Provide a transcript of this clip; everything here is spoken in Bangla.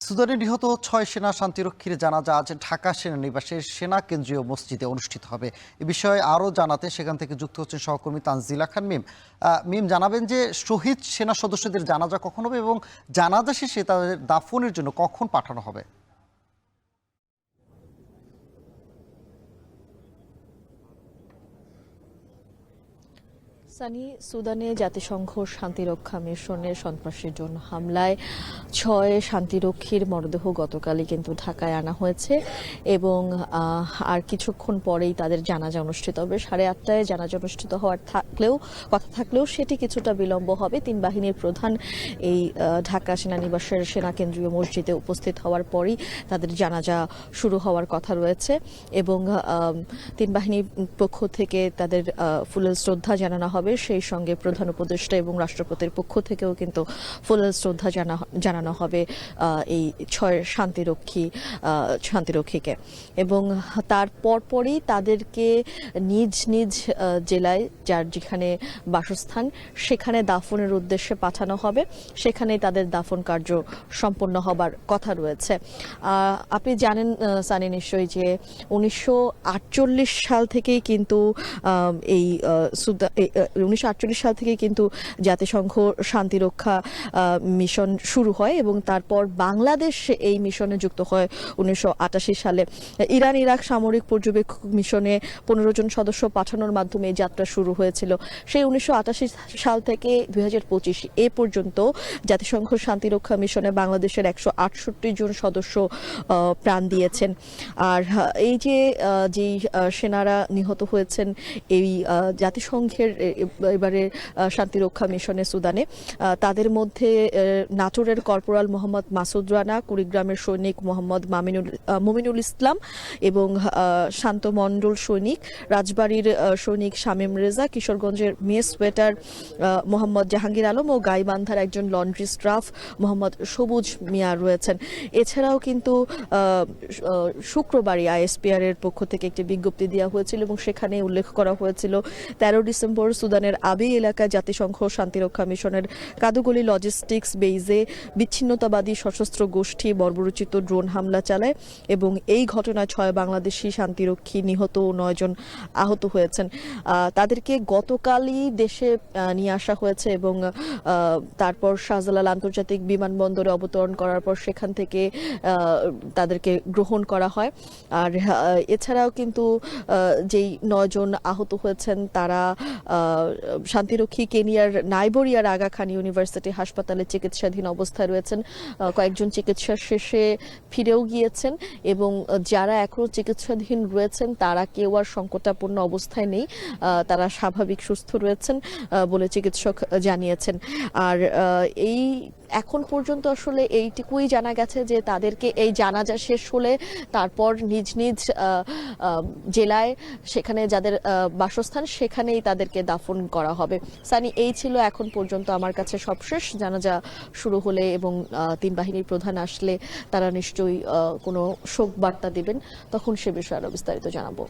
সুদানে নিহত ৬ সেনা শান্তিরক্ষীর জানাজা আজ ঢাকা সেনানিবাসের সেনা কেন্দ্রীয় মসজিদে অনুষ্ঠিত হবে। এ বিষয়ে আরও জানাতে সেখান থেকে যুক্ত হচ্ছেন সহকর্মী তানজিলা খান মিম। মিম, জানাবেন যে শহীদ সেনা সদস্যদের জানাজা কখন হবে এবং জানাজা শেষে তাদের দাফনের জন্য কখন পাঠানো হবে? সানি, সুদানে জাতিসংঘ শান্তিরক্ষা মিশনের সন্ত্রাসী ড্রোন হামলায় ৬ শান্তিরক্ষীর মরদেহ গতকালই কিন্তু ঢাকায় আনা হয়েছে এবং আর কিছুক্ষণ পরেই তাদের জানাজা অনুষ্ঠিত হবে। 8:30টায় জানাজা অনুষ্ঠিত হওয়ার কথা থাকলেও সেটি কিছুটা বিলম্ব হবে। তিন বাহিনীর প্রধান এই ঢাকা সেনানিবাসের সেনা কেন্দ্রীয় মসজিদে উপস্থিত হওয়ার পরই তাদের জানাজা শুরু হওয়ার কথা রয়েছে এবং তিন বাহিনীর পক্ষ থেকে তাদের ফুলেল শ্রদ্ধা জানানো হবে। সেই সঙ্গে প্রধান উপদেষ্টা এবং রাষ্ট্রপতির পক্ষ থেকেও কিন্তু ফুলেল শ্রদ্ধা জানানো হবে এই ৬ শান্তিরক্ষীকে এবং তার পরপরই তাদেরকে নিজ নিজ জেলায় যার যেখানে বাসস্থান সেখানে দাফনের উদ্দেশ্যে পাঠানো হবে। সেখানেই তাদের দাফন কার্য সম্পন্ন হবার কথা রয়েছে। আপনি জানেন সানি নিশ্চয়ই যে 1948 সাল থেকেই কিন্তু এই 1948 সাল থেকে কিন্তু জাতিসংঘ শান্তিরক্ষা মিশন শুরু হয় এবং তারপর বাংলাদেশ এই মিশনে যুক্ত হয় 1988 সালে। ইরান ইরাক সামরিক পর্যবেক্ষক মিশনে 15 জন সদস্য পাঠানোর মাধ্যমে এই যাত্রা শুরু হয়েছিল। সেই 1988 সাল থেকে 2025 এ পর্যন্ত জাতিসংঘ শান্তিরক্ষা মিশনে বাংলাদেশের 168 জন সদস্য প্রাণ দিয়েছেন। আর এই যে যেই সেনারা নিহত হয়েছেন এই জাতিসংঘের এবারে শান্তিরক্ষা মিশনে সুদানে, তাদের মধ্যে নাটোরের কর্পোরাল মোহাম্মদ মাসুদ রানা, কুড়িগ্রামের সৈনিক মোহাম্মদ মমিনুল ইসলাম এবং শান্ত মণ্ডল সৈনিক, রাজবাড়ির সৈনিক শামীম রেজা, কিশোরগঞ্জের মেস ওয়েটার মোহাম্মদ জাহাঙ্গীর আলম ও গাইবান্ধার একজন লন্ড্রি স্টাফ মোহাম্মদ সবুজ মিয়া রয়েছেন। এছাড়াও কিন্তু শুক্রবারই আইএসপিআর এর পক্ষ থেকে একটি বিজ্ঞপ্তি দেওয়া হয়েছিল এবং সেখানে উল্লেখ করা হয়েছিল 13 ডিসেম্বর সুদানের আবি এলাকায় জাতিসংঘ শান্তিরক্ষা মিশনের কাদুগলি লজিস্টিক্স বেইজে বিচ্ছিন্নতাবাদী সশস্ত্র গোষ্ঠী বর্বরোচিত ড্রোন হামলা চালায় এবং এই ঘটনায় 6 বাংলাদেশি শান্তিরক্ষী নিহত ও 9 জন আহত হয়েছেন। তাদেরকে গতকালই দেশে নিয়ে আসা হয়েছে এবং তারপর শাহজালাল আন্তর্জাতিক বিমানবন্দরে অবতরণ করার পর সেখান থেকে তাদেরকে গ্রহণ করা হয়। আর এছাড়াও কিন্তু যেই 9 জন আহত হয়েছেন তারা শান্তিরক্ষী কেনিয়ার নাইবরিয়ার আগা খান ইউনিভার্সিটি হাসপাতালে চিকিৎসাধীন অবস্থায় রয়েছেন। কয়েকজন চিকিৎসা শেষে ফিরেও গিয়েছেন এবং যারা এখনো চিকিৎসাধীন রয়েছেন তারা কেউ আর সংকটাপন্ন অবস্থায় নেই, তারা স্বাভাবিক সুস্থ রয়েছেন বলে চিকিৎসক জানিয়েছেন। আর এই এখন পর্যন্ত আসলে এইটুকুই জানা গেছে যে তাদেরকে এই জানাজা শেষ হলে তারপর নিজ নিজ জেলায় সেখানে যাদের বাসস্থান সেখানেই তাদেরকে দাফন করা হবে। সানি, এই ছিল এখন পর্যন্ত আমার কাছে সবশেষ। জানাজা শুরু হলে এবং তিন বাহিনীর প্রধান আসলে তারা নিশ্চয়ই কোনো শোক বার্তা দিবেন, তখন সে বিষয়ে আরো বিস্তারিত জানাবো।